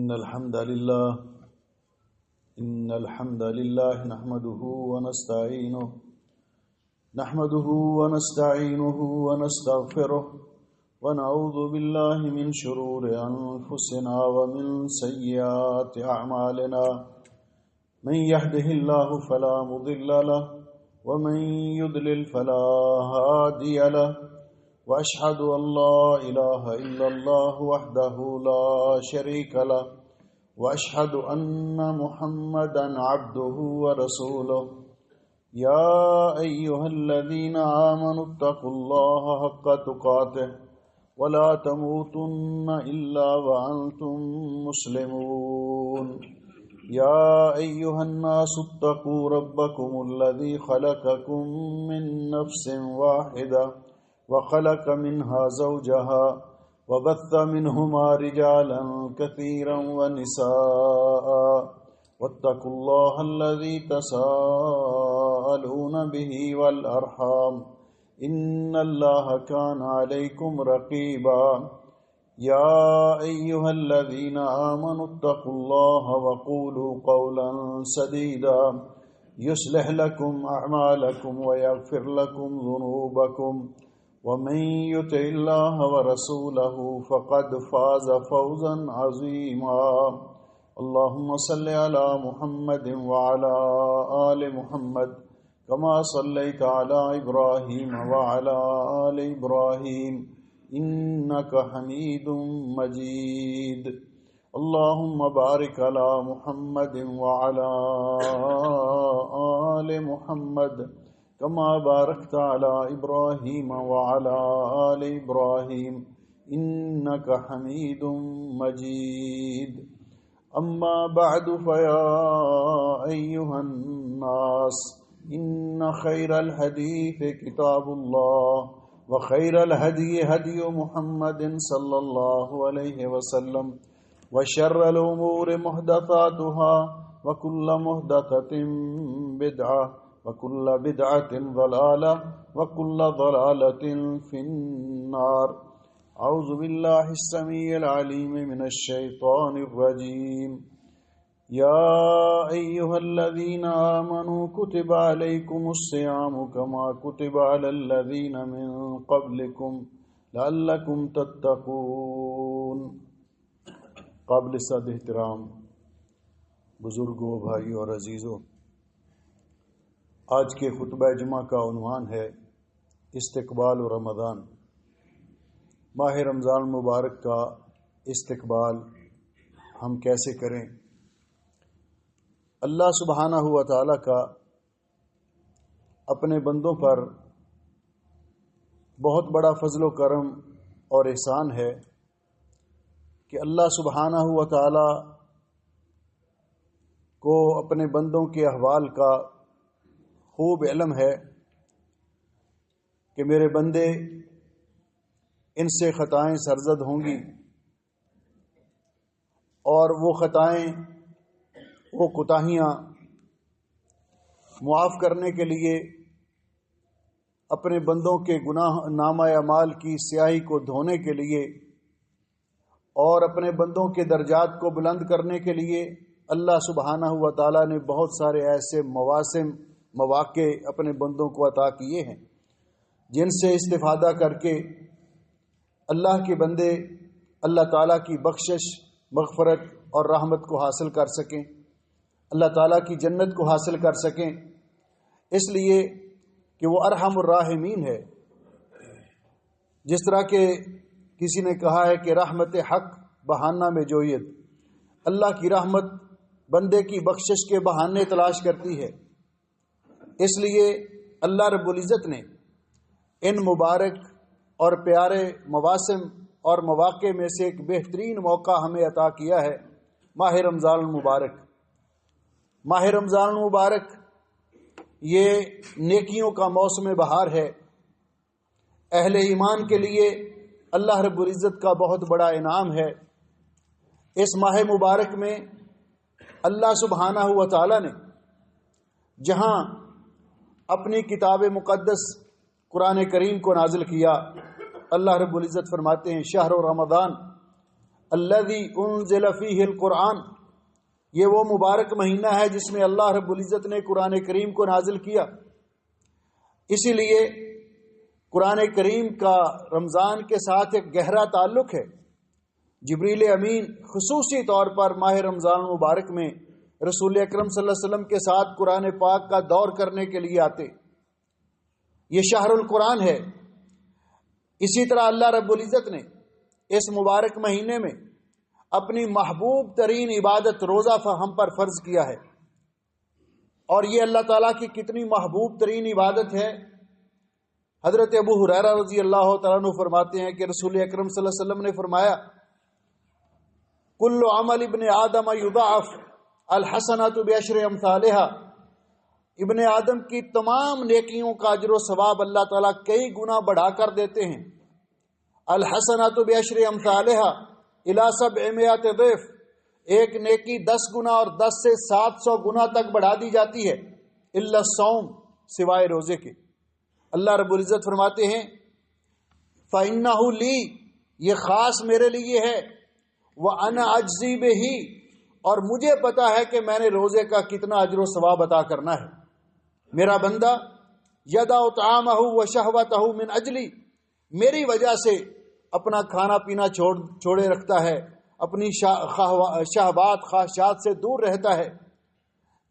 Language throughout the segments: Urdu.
إن الحمد لله نحمده ونستغفره ونعوذ بالله من شرور أنفسنا ومن سيئات أعمالنا من يهده الله فلا مضل له ومن يضلل فلا هادي له وأشهد أن لا إله إلا الله وحده لا شريك له وأشهد أن محمدا عبده ورسوله يا أيها الذين آمنوا اتقوا الله حق تقاته ولا تموتن إلا وأنتم مسلمون يا أيها الناس اتقوا ربكم الذي خلقكم من نفس واحدة وخلق منها زوجها وبث منهما رجالا كثيرا ونساء واتقوا الله الذي تساءلون به والأرحام إن الله كان عليكم رقيبا يا أيها الذين آمنوا اتقوا الله وقولوا قولا سديدا يصلح لكم أعمالكم ويغفر لكم ذنوبكم ومن يطع الله ورسوله فقد فاز فوزا عظيما اللهم صل على محمد وعلى آل محمد كما صليت على إبراهيم وعلى آل إبراهيم إنك حميد مجيد اللهم بارك على محمد وعلى آل محمد كما باركت على إبراهيم وعلى آل إبراهيم إنك حميد مجيد أما بعد فيا أيها الناس إن خير الحديث كتاب الله وخير الهدي هدي محمد صلى الله عليه وسلم وشر الأمور محدثاتها وكل محدثة بدعة وكل بدعة ضلالة وكل ضلالة في النار أعوذ بالله السميع العليم من الشيطان الرجيم يا أيها الذين آمنوا كتب عليكم الصيام كما كتب على الذين من قبلكم لعلكم تتقون. قابل صد احترام بزرگوں، بھائیوں اور عزیزوں، آج کے خطبہ جمعہ کا عنوان ہے استقبال رمضان. ماہ رمضان مبارک کا استقبال ہم کیسے کریں؟ اللہ سبحانہ و تعالی کا اپنے بندوں پر بہت بڑا فضل و کرم اور احسان ہے کہ اللہ سبحانہ و تعالی کو اپنے بندوں کے احوال کا خوب علم ہے کہ میرے بندے ان سے خطائیں سرزد ہوں گی، اور وہ خطائیں، وہ کوتاہیاں معاف کرنے کے لیے اپنے بندوں کے گناہ نامہ اعمال کی سیاہی کو دھونے کے لیے اور اپنے بندوں کے درجات کو بلند کرنے کے لیے اللہ سبحانہ و تعالی نے بہت سارے ایسے مواقع اپنے بندوں کو عطا کیے ہیں جن سے استفادہ کر کے اللہ کے بندے اللہ تعالیٰ کی بخشش، مغفرت اور رحمت کو حاصل کر سکیں، اللہ تعالیٰ کی جنت کو حاصل کر سکیں، اس لیے کہ وہ ارحم الراحمین ہے. جس طرح کہ کسی نے کہا ہے کہ رحمت حق بہانہ میں جویت، اللہ کی رحمت بندے کی بخشش کے بہانے تلاش کرتی ہے. اس لیے اللہ رب العزت نے ان مبارک اور پیارے مواسم اور مواقع میں سے ایک بہترین موقع ہمیں عطا کیا ہے، ماہ رمضان المبارک. ماہ رمضان المبارک یہ نیکیوں کا موسم بہار ہے. اہل ایمان کے لیے اللہ رب العزت کا بہت بڑا انعام ہے. اس ماہ مبارک میں اللہ سبحانہ و تعالی نے جہاں اپنی کتاب مقدس قرآن کریم کو نازل کیا، اللہ رب العزت فرماتے ہیں شہر رمضان الذی انزل فیہ القرآن، یہ وہ مبارک مہینہ ہے جس میں اللہ رب العزت نے قرآن کریم کو نازل کیا۔ اسی لیے قرآن کریم کا رمضان کے ساتھ ایک گہرا تعلق ہے۔ جبریل امین خصوصی طور پر ماہ رمضان مبارک میں رسول اکرم صلی اللہ علیہ وسلم کے ساتھ قرآن پاک کا دور کرنے کے لیے آتے۔ یہ شہر القرآن ہے۔ اسی طرح اللہ رب العزت نے اس مبارک مہینے میں اپنی محبوب ترین عبادت روزہ ہم پر فرض کیا ہے، اور یہ اللہ تعالیٰ کی کتنی محبوب ترین عبادت ہے۔ حضرت ابو ہریرہ رضی اللہ تعالیٰ عنہ فرماتے ہیں کہ رسول اکرم صلی اللہ علیہ وسلم نے فرمایا، کل عمل ابن آدم یضاعف الحسنات بعشر امثالها، ابن آدم کی تمام نیکیوں کا اجر و ثواب اللہ تعالیٰ کئی گنا بڑھا کر دیتے ہیں۔ الحسنات بعشر امثالها الی 700 ضعف، ایک نیکی 10 گنا اور 10 سے 700 گنا تک بڑھا دی جاتی ہے، الا الصوم، سوائے روزے کے۔ اللہ رب العزت فرماتے ہیں فَإِنَّهُ لِي، یہ خاص میرے لیے ہے، وَأَنَا أَجْزِي بِهِ، اور مجھے پتا ہے کہ میں نے روزے کا کتنا اجر و ثواب عطا کرنا ہے۔ میرا بندہ یدع طعامہ وشہوتہ من اجلی، میری وجہ سے اپنا کھانا پینا چھوڑے رکھتا ہے، اپنی شہوات خواہشات سے دور رہتا ہے۔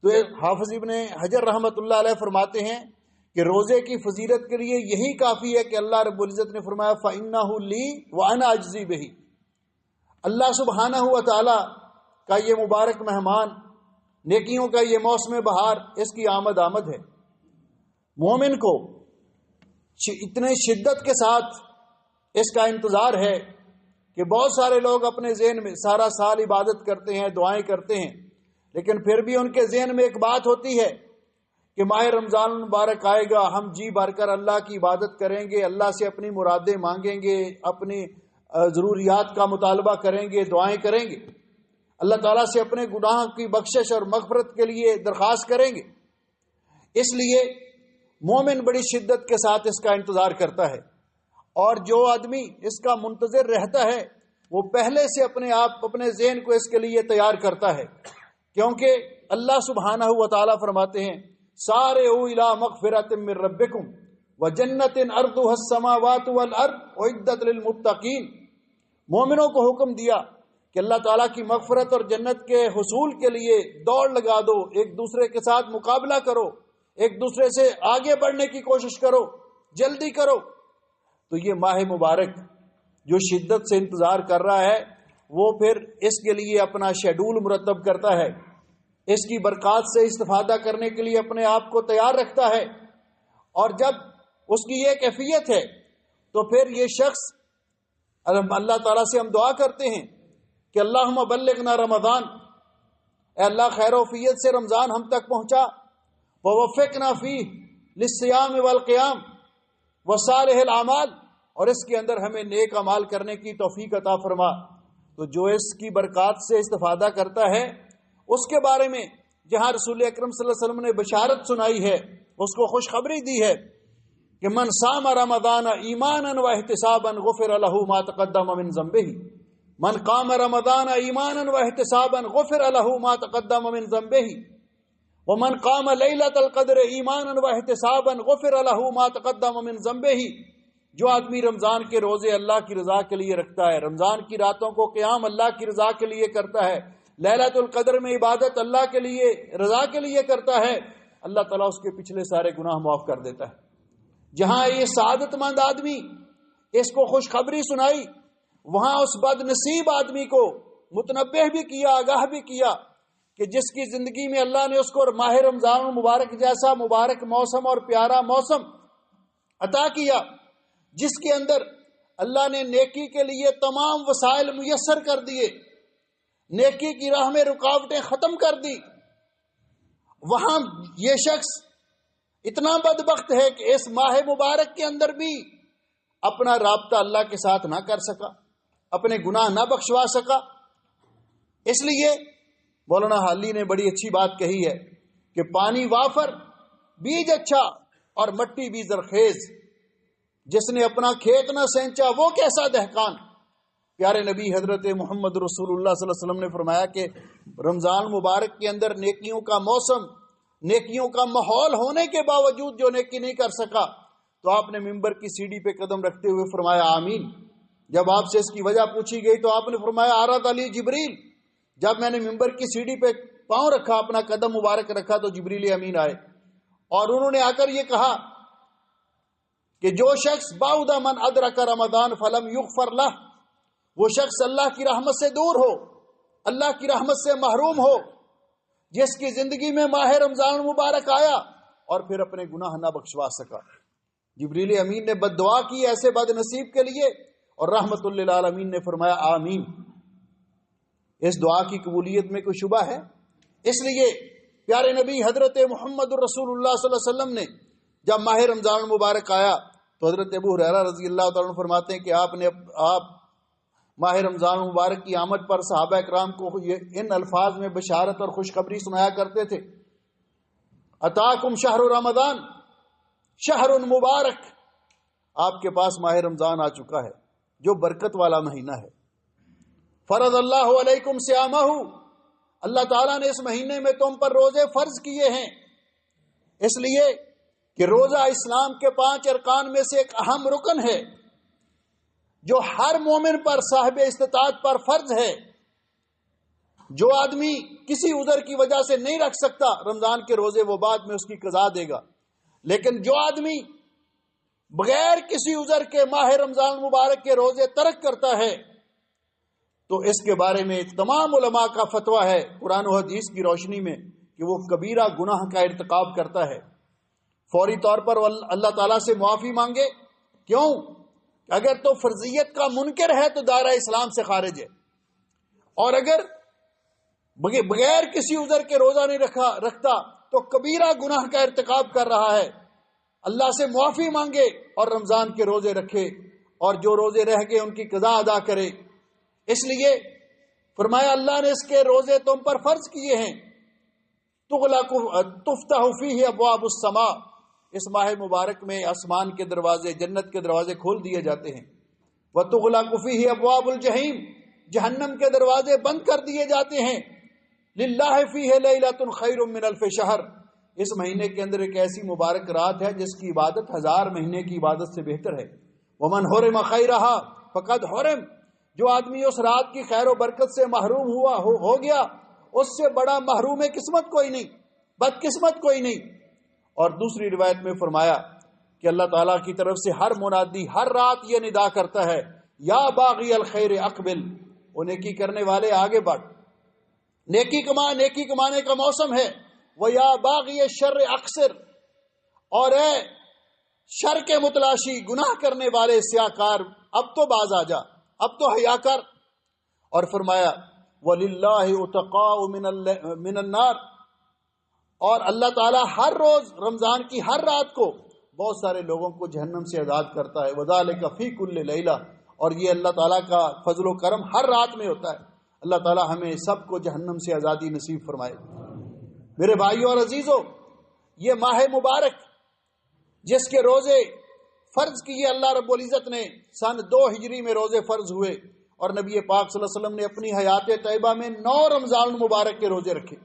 تو حافظ ابن حجر رحمۃ اللہ علیہ فرماتے ہیں کہ روزے کی فضیلت کے لیے یہی کافی ہے کہ اللہ رب العزت نے فرمایا فَإِنَّهُ لِي وَأَنَا أَجْزِي بِهِ۔ اللہ سبحانہ و تعالی کا یہ مبارک مہمان، نیکیوں کا یہ موسم بہار، اس کی آمد ہے۔ مومن کو اتنے شدت کے ساتھ اس کا انتظار ہے کہ بہت سارے لوگ اپنے ذہن میں سارا سال عبادت کرتے ہیں، دعائیں کرتے ہیں، لیکن پھر بھی ان کے ذہن میں ایک بات ہوتی ہے کہ ماہ رمضان مبارک آئے گا، ہم جی بھر کر اللہ کی عبادت کریں گے، اللہ سے اپنی مرادیں مانگیں گے، اپنی ضروریات کا مطالبہ کریں گے، دعائیں کریں گے، اللہ تعالیٰ سے اپنے گناہ کی بخشش اور مغفرت کے لیے درخواست کریں گے۔ اس لیے مومن بڑی شدت کے ساتھ اس کا انتظار کرتا ہے، اور جو آدمی اس کا منتظر رہتا ہے وہ پہلے سے اپنے ذہن کو اس کے لیے تیار کرتا ہے، کیونکہ اللہ سبحانہ و تعالیٰ فرماتے ہیں سارعوا الی مغفرۃ من ربکم وجنۃ عرضها السماوات والارض اعدت للمتقین۔ مومنوں کو حکم دیا کہ اللہ تعالیٰ کی مغفرت اور جنت کے حصول کے لیے دوڑ لگا دو، ایک دوسرے کے ساتھ مقابلہ کرو، ایک دوسرے سے آگے بڑھنے کی کوشش کرو، جلدی کرو۔ تو یہ ماہ مبارک جو شدت سے انتظار کر رہا ہے وہ پھر اس کے لیے اپنا شیڈول مرتب کرتا ہے، اس کی برکات سے استفادہ کرنے کے لیے اپنے آپ کو تیار رکھتا ہے، اور جب اس کی یہ کیفیت ہے تو پھر یہ شخص اللہ تعالیٰ سے ہم دعا کرتے ہیں کہ اللہم بلغنا رمضان، اے اللہ خیر و عافیت سے رمضان ہم تک پہنچا، ووفقنا فیہ للصیام والقیام وصالح الاعمال، اور اس کے اندر ہمیں نیک اعمال کرنے کی توفیق عطا فرما۔ تو جو اس کی برکات سے استفادہ کرتا ہے اس کے بارے میں جہاں رسول اکرم صلی اللہ علیہ وسلم نے بشارت سنائی ہے، اس کو خوشخبری دی ہے کہ من صام رمضان ایمانا واحتسابا غفر له ما تقدم من ذنبه، من قام رمضان ایمانا واحتسابا غفر له ما تقدم من ذنبه، ومن قام لیلۃ القدر ایمانا واحتسابا غفر له ما تقدم من ذنبه۔ جو آدمی رمضان کے روزے اللہ کی رضا کے لیے رکھتا ہے، رمضان کی راتوں کو قیام اللہ کی رضا کے لیے کرتا ہے، لیلۃ القدر میں عبادت اللہ کے لیے رضا کے لیے کرتا ہے، اللہ تعالیٰ اس کے پچھلے سارے گناہ معاف کر دیتا ہے۔ جہاں یہ سعادت مند آدمی اس کو خوشخبری سنائی، وہاں اس بد نصیب آدمی کو متنبہ بھی کیا، آگاہ بھی کیا کہ جس کی زندگی میں اللہ نے اس کو ماہ رمضان المبارک جیسا مبارک موسم اور پیارا موسم عطا کیا، جس کے اندر اللہ نے نیکی کے لیے تمام وسائل میسر کر دیے، نیکی کی راہ میں رکاوٹیں ختم کر دی، وہاں یہ شخص اتنا بدبخت ہے کہ اس ماہ مبارک کے اندر بھی اپنا رابطہ اللہ کے ساتھ نہ کر سکا، اپنے گناہ نہ بخشوا سکا۔ اس لیے مولانا حالی نے بڑی اچھی بات کہی ہے کہ پانی وافر، بیج اچھا اور مٹی بھی زرخیز، جس نے اپنا کھیت نہ سینچا وہ کیسا دہقان۔ پیارے نبی حضرت محمد رسول اللہ صلی اللہ علیہ وسلم نے فرمایا کہ رمضان مبارک کے اندر نیکیوں کا موسم، نیکیوں کا ماحول ہونے کے باوجود جو نیکی نہیں کر سکا تو آپ نے ممبر کی سیڑھی پہ قدم رکھتے ہوئے فرمایا آمین۔ جب آپ سے اس کی وجہ پوچھی گئی تو آپ نے فرمایا آراد علی جبریل، جب میں نے ممبر کی سیڑھی پہ پاؤں رکھا، اپنا قدم مبارک رکھا تو جبریل امین آئے اور انہوں نے آ کر یہ کہا کہ جو شخص بعد من ادرک رمضان فلم یغفر لہ، وہ شخص اللہ کی رحمت سے دور ہو، اللہ کی رحمت سے محروم ہو، جس کی زندگی میں ماہ رمضان مبارک آیا اور پھر اپنے گناہ نہ بخشوا سکا۔ جبریل امین نے بد دعا کی ایسے بد نصیب کے لیے اور رحمت للعالمین نے فرمایا آمین۔ اس دعا کی قبولیت میں کوئی شبہ ہے؟ اس لیے پیارے نبی حضرت محمد رسول اللہ صلی اللہ علیہ وسلم نے جب ماہ رمضان مبارک آیا تو حضرت ابو ہریرہ رضی اللہ تعالیٰ عنہ فرماتے ہیں کہ آپ ماہ رمضان مبارک کی آمد پر صحابہ اکرام کو ان الفاظ میں بشارت اور خوشخبری سنایا کرتے تھے، اتاکم شہر رمضان شہر مبارک، آپ کے پاس ماہ رمضان آ چکا ہے جو برکت والا مہینہ ہے۔ فرض اللہ علیکم صیامہ، اللہ تعالیٰ نے اس مہینے میں تم پر روزے فرض کیے ہیں، اس لیے کہ روزہ اسلام کے 5 ارکان میں سے ایک اہم رکن ہے جو ہر مومن پر صاحب استطاعت پر فرض ہے۔ جو آدمی کسی عذر کی وجہ سے نہیں رکھ سکتا رمضان کے روزے، وہ بعد میں اس کی قضا دے گا، لیکن جو آدمی بغیر کسی عذر کے ماہ رمضان مبارک کے روزے ترک کرتا ہے تو اس کے بارے میں تمام علماء کا فتویٰ ہے قرآن و حدیث کی روشنی میں کہ وہ کبیرہ گناہ کا ارتکاب کرتا ہے۔ فوری طور پر اللہ تعالیٰ سے معافی مانگے، کیوں؟ اگر تو فرضیت کا منکر ہے تو دائرہ اسلام سے خارج ہے، اور اگر بغیر کسی عذر کے روزہ نہیں رکھتا تو کبیرہ گناہ کا ارتکاب کر رہا ہے۔ اللہ سے معافی مانگے اور رمضان کے روزے رکھے، اور جو روزے رہ گئے ان کی قضا ادا کرے۔ اس لیے فرمایا اللہ نے اس کے روزے تم پر فرض کیے ہیں، تفتح فیہ ابواب السماء، اس ماہ مبارک میں آسمان کے دروازے، جنت کے دروازے کھول دیے جاتے ہیں، وتغلق فیہ ابواب الجحیم، جہنم کے دروازے بند کر دیے جاتے ہیں، للہ فیہ لیلۃ خیر من الف شہر، اس مہینے کے اندر ایک ایسی مبارک رات ہے جس کی عبادت 1000 مہینے کی عبادت سے بہتر ہے۔ ومن حرم خیرہا فقد حرم، جو آدمی اس رات کی خیر و برکت سے محروم ہو گیا، اس سے بڑا محروم قسمت کوئی نہیں، بدقسمت کوئی نہیں۔ اور دوسری روایت میں فرمایا کہ اللہ تعالیٰ کی طرف سے ہر منادی ہر رات یہ ندا کرتا ہے، یا باغی الخیر اقبل، وہ نیکی کرنے والے آگے بڑھ، نیکی کما، نیکی کمانے کا موسم ہے، وہ یا باغی الشر اقصر، اور اے شر کے متلاشی گناہ کرنے والے سیاکار اب تو باز آ جا، اب تو حیا کر۔ اور فرمایا وَلِلَّهِ اُتَقَاءُ مِنَ النَّارِ، اور اللہ تعالیٰ ہر روز رمضان کی ہر رات کو بہت سارے لوگوں کو جہنم سے آزاد کرتا ہے، وَذَلِكَ فِي كُلِّ لَيْلَةٍ، اور یہ اللہ تعالیٰ کا فضل و کرم ہر رات میں ہوتا ہے۔ اللہ تعالیٰ ہمیں سب کو جہنم سے آزادی نصیب فرمائے۔ میرے بھائیوں اور عزیزوں، یہ ماہ مبارک جس کے روزے فرض کیے اللہ رب العزت نے، سن 2 ہجری میں روزے فرض ہوئے، اور نبی پاک صلی اللہ علیہ وسلم نے اپنی حیات طیبہ میں 9 رمضان مبارک کے روزے رکھے،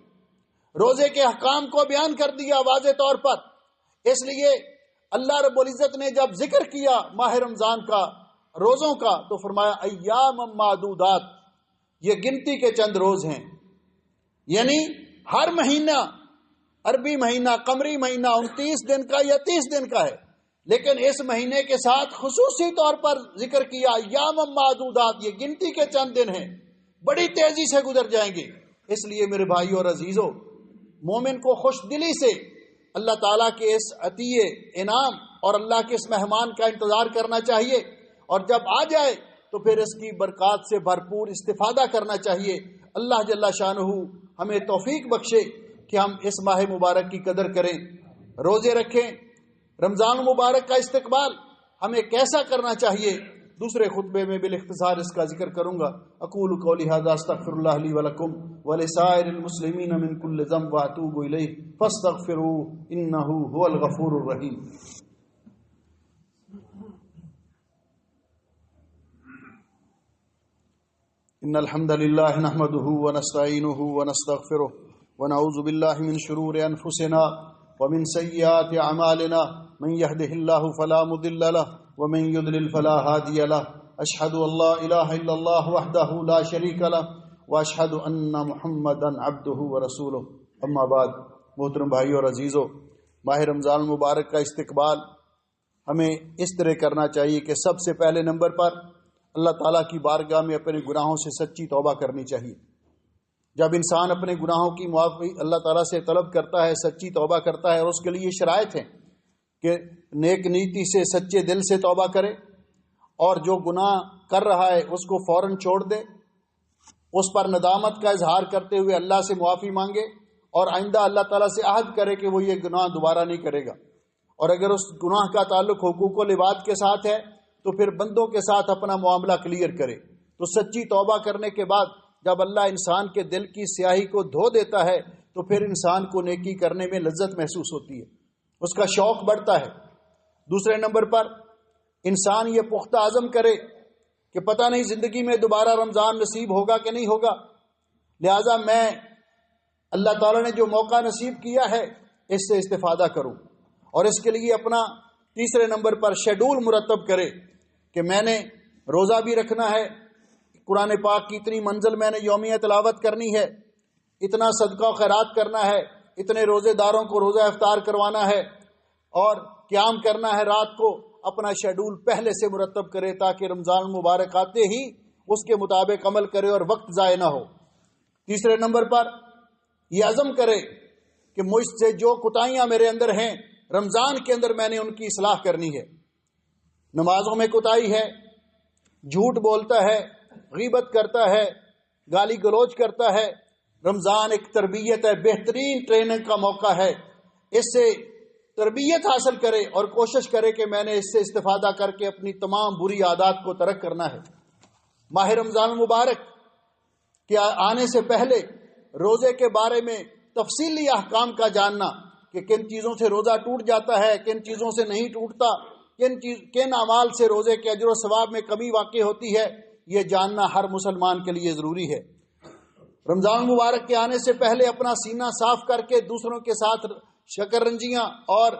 روزے کے احکام کو بیان کر دیا واضح طور پر۔ اس لیے اللہ رب العزت نے جب ذکر کیا ماہ رمضان کا، روزوں کا، تو فرمایا ایام معدودات، یہ گنتی کے چند روز ہیں، یعنی ہر مہینہ، عربی مہینہ، قمری مہینہ 29 دن کا یا 30 دن کا ہے، لیکن اس مہینے کے ساتھ خصوصی طور پر ذکر کیا ایام معدودات، یہ گنتی کے چند دن ہیں، بڑی تیزی سے گزر جائیں گے۔ اس لیے میرے بھائیوں اور عزیزوں، مومن کو خوش دلی سے اللہ تعالیٰ کے اس عطیے، انعام اور اللہ کے اس مہمان کا انتظار کرنا چاہیے، اور جب آ جائے تو پھر اس کی برکات سے بھرپور استفادہ کرنا چاہیے۔ اللہ جل شانہ ہمیں توفیق بخشے کہ ہم اس ماہ مبارک کی قدر کریں، روزے رکھیں۔ رمضان مبارک کا استقبال ہمیں کیسا کرنا چاہیے، دوسرے خطبے میں بالاختصار اس کا ذکر کروں گا۔ اقول قولی ھذا استغفر اللہ لی ولکم ولسائر المسلمین من کل ذنب واتوب الیہ فاستغفروہ انہ ھو الغفور الرحیم۔ إن الحمد لله نحمده ونستعينه ونستغفره ونعوذ بالله من شرور أنفسنا ومن سيئات أعمالنا من يهده الله فلا مضل له ومن يضلل فلا هادي له أشهد أن لا إله إلا الله وحده لا شريك له وأشهد أن محمدا عبده ورسوله أما بعد. محترم بھائیو اور عزیزو، ماہ رمضان المبارک کا استقبال ہمیں اس طرح کرنا چاہیے کہ سب سے پہلے نمبر پر اللہ تعالیٰ کی بارگاہ میں اپنے گناہوں سے سچی توبہ کرنی چاہیے. جب انسان اپنے گناہوں کی معافی اللہ تعالیٰ سے طلب کرتا ہے، سچی توبہ کرتا ہے، اور اس کے لیے شرائط ہیں کہ نیک نیتی سے سچے دل سے توبہ کرے، اور جو گناہ کر رہا ہے اس کو فوراً چھوڑ دے، اس پر ندامت کا اظہار کرتے ہوئے اللہ سے معافی مانگے، اور آئندہ اللہ تعالیٰ سے عہد کرے کہ وہ یہ گناہ دوبارہ نہیں کرے گا. اور اگر اس گناہ کا تعلق حقوق و لباد کے ساتھ ہے تو پھر بندوں کے ساتھ اپنا معاملہ کلیئر کرے. تو سچی توبہ کرنے کے بعد جب اللہ انسان کے دل کی سیاہی کو دھو دیتا ہے تو پھر انسان کو نیکی کرنے میں لذت محسوس ہوتی ہے، اس کا شوق بڑھتا ہے. دوسرے نمبر پر انسان یہ پختہ عزم کرے کہ پتہ نہیں زندگی میں دوبارہ رمضان نصیب ہوگا کہ نہیں ہوگا، لہٰذا میں اللہ تعالیٰ نے جو موقع نصیب کیا ہے اس سے استفادہ کروں. اور اس کے لیے اپنا تیسرے نمبر پر شیڈول مرتب کرے کہ میں نے روزہ بھی رکھنا ہے، قرآن پاک کی اتنی منزل میں نے یومیہ تلاوت کرنی ہے، اتنا صدقہ و خیرات کرنا ہے، اتنے روزے داروں کو روزہ افطار کروانا ہے، اور قیام کرنا ہے رات کو. اپنا شیڈول پہلے سے مرتب کرے تاکہ رمضان مبارک آتے ہی اس کے مطابق عمل کرے اور وقت ضائع نہ ہو. تیسرے نمبر پر یہ عزم کرے کہ مجھ سے جو کوتاہیاں میرے اندر ہیں رمضان کے اندر میں نے ان کی اصلاح کرنی ہے. نمازوں میں کوتاہی ہے، جھوٹ بولتا ہے، غیبت کرتا ہے، گالی گلوچ کرتا ہے. رمضان ایک تربیت ہے، بہترین ٹریننگ کا موقع ہے. اس سے تربیت حاصل کرے اور کوشش کرے کہ میں نے اس سے استفادہ کر کے اپنی تمام بری عادات کو ترک کرنا ہے. ماہ رمضان المبارک کے آنے سے پہلے روزے کے بارے میں تفصیلی احکام کا جاننا کہ کن چیزوں سے روزہ ٹوٹ جاتا ہے، کن چیزوں سے نہیں ٹوٹتا، کن اعمال سے روزے کے اجر و ثواب میں کمی واقع ہوتی ہے، یہ جاننا ہر مسلمان کے لیے ضروری ہے. رمضان مبارک کے آنے سے پہلے اپنا سینہ صاف کر کے دوسروں کے ساتھ شکر رنجیاں اور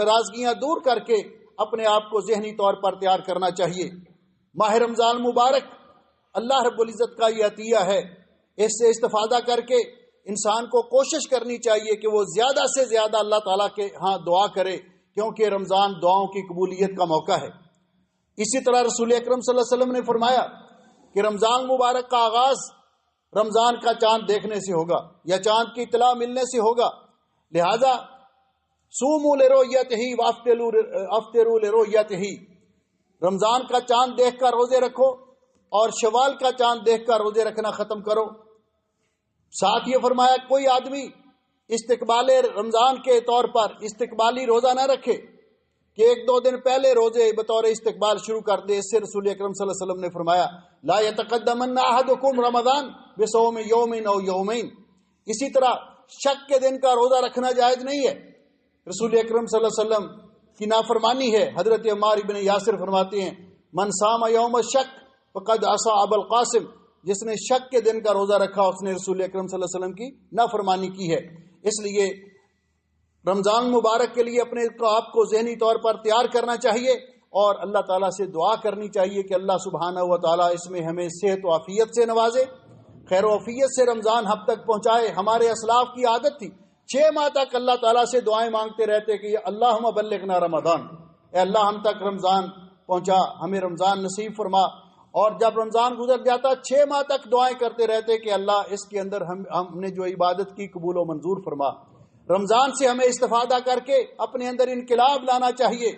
ناراضگیاں دور کر کے اپنے آپ کو ذہنی طور پر تیار کرنا چاہیے. ماہ رمضان مبارک اللہ رب العزت کا یہ عطیہ ہے، اس سے استفادہ کر کے انسان کو کوشش کرنی چاہیے کہ وہ زیادہ سے زیادہ اللہ تعالیٰ کے ہاں دعا کرے، کیونکہ رمضان دعاؤں کی قبولیت کا موقع ہے. اسی طرح رسول اکرم صلی اللہ علیہ وسلم نے فرمایا کہ رمضان مبارک کا آغاز رمضان کا چاند دیکھنے سے ہوگا یا چاند کی اطلاع ملنے سے ہوگا. لہذا صوموا لرؤیتہ وافطروا لرؤیتہ، رمضان کا چاند دیکھ کر روزے رکھو اور شوال کا چاند دیکھ کر روزے رکھنا ختم کرو. ساتھ یہ فرمایا کوئی آدمی استقبال رمضان کے طور پر استقبالی روزہ نہ رکھے کہ ایک دو دن پہلے روزے بطور استقبال شروع کر دے. اس سے رسول اکرم صلی اللہ علیہ وسلم نے فرمایا لا یتقدمن احدکم رمضان بصوم یوم او یومین. اسی طرح شک کے دن کا روزہ رکھنا جائز نہیں ہے، رسول اکرم صلی اللہ علیہ وسلم کی نافرمانی ہے. حضرت عمار بن یاسر فرماتے ہیں من صام یوم الشک فقد عصى ابا القاسم، جس نے شک کے دن کا روزہ رکھا اس نے رسول اکرم صلی اللہ علیہ وسلم کی نافرمانی کی ہے. اس لیے رمضان مبارک کے لیے اپنے آپ کو ذہنی طور پر تیار کرنا چاہیے اور اللہ تعالیٰ سے دعا کرنی چاہیے کہ اللہ سبحانہ و تعالیٰ اس میں ہمیں صحت و عافیت سے نوازے، خیر و عافیت سے رمضان حد تک پہنچائے. ہمارے اسلاف کی عادت تھی 6 ماہ تک اللہ تعالیٰ سے دعائیں مانگتے رہتے کہ اللہم بلغنا رمضان، اے اللہ ہم تک رمضان پہنچا، ہمیں رمضان نصیب فرما. اور جب رمضان گزر جاتا 6 ماہ تک دعائیں کرتے رہتے کہ اللہ اس کے اندر ہم نے جو عبادت کی قبول و منظور فرما. رمضان سے ہمیں استفادہ کر کے اپنے اندر انقلاب لانا چاہیے،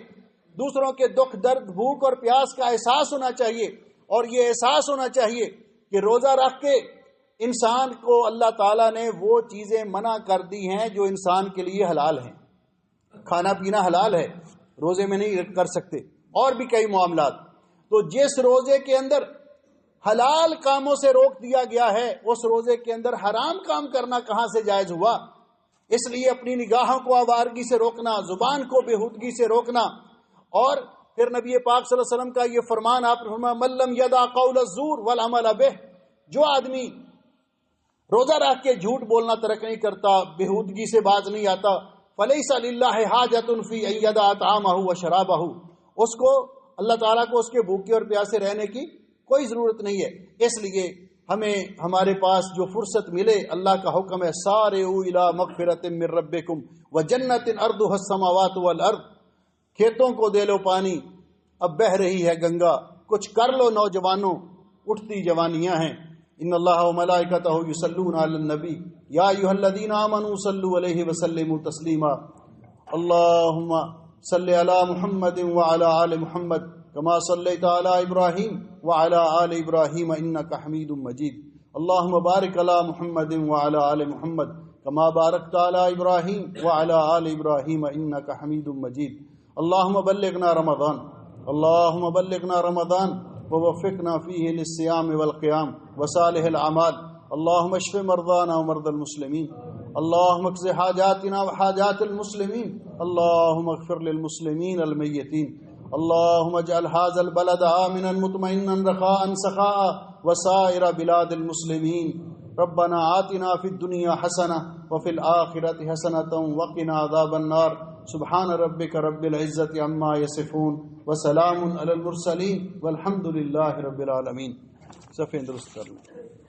دوسروں کے دکھ درد بھوک اور پیاس کا احساس ہونا چاہیے، اور یہ احساس ہونا چاہیے کہ روزہ رکھ کے انسان کو اللہ تعالیٰ نے وہ چیزیں منع کر دی ہیں جو انسان کے لیے حلال ہیں. کھانا پینا حلال ہے، روزے میں نہیں کر سکتے، اور بھی کئی معاملات. تو جس روزے کے اندر حلال کاموں سے روک دیا گیا ہے اس روزے کے اندر حرام کام کرنا کہاں سے جائز ہوا؟ اس لیے اپنی نگاہوں کو آوارگی سے روکنا، زبان کو بےہودگی سے روکنا. اور پھر نبی پاک صلی اللہ علیہ وسلم کا یہ فرمان آپ نے فرمایا من لم یدع قول الزور والعمل به، جو آدمی روزہ رکھ کے جھوٹ بولنا ترک نہیں کرتا، بےہودگی سے باز نہیں آتا، فلیس للہ حاجۃ فی ان یدع طعامہ وشرابہ، اس کو اللہ تعالیٰ کو اس کے بھوکے اور پیاسے رہنے کی کوئی ضرورت نہیں ہے۔ اس لیے ہمیں ہمارے پاس جو فرصت ملے، اللہ کا حکم ہے سارعوا الی مغفرۃ من ربکم وجنۃ ارضها السماوات والارض، کھیتوں کو دے لو پانی، اب بہہ رہی ہے گنگا، کچھ کر لو نوجوانوں، اٹھتی جوانیاں ہیں۔ ان اللہ وملائکتہ یصلون علی النبی یا ایھا الذین آمنوا صلوا علیہ وسلموا تسلیما، اللہم صل علی محمد وعلی آل محمد کما صلیت علی ابراہیم وعلی آل ابراہیم انک حمید مجید، اللہم بارک علی محمد وعلی آل محمد کما بارکت علی ابراہیم وعلی آل ابراہیم انک حمید مجید، اللہم بلغنا رمضان، اللہم بلغنا رمضان ووفقنا فیہ للصیام والقیام وصالح الاعمال، اللہم اشف مرضانا ومرضى المسلمین، اللہم اقض حاجاتنا وحاجات المسلمین، اللہم اغفر للمسلمین المیتین، اللہم اجعل هذا البلد آمنا مطمئنا رخاء سخاء وسائر بلاد المسلمین، ربنا آتنا فی الدنیا حسنہ وفی الآخرۃ حسنۃ وقنا عذاب النار، سبحان ربک رب العزۃ عما یصفون وسلام علی المرسلین والحمد للہ رب العالمین۔ صفحے درست کر لیں۔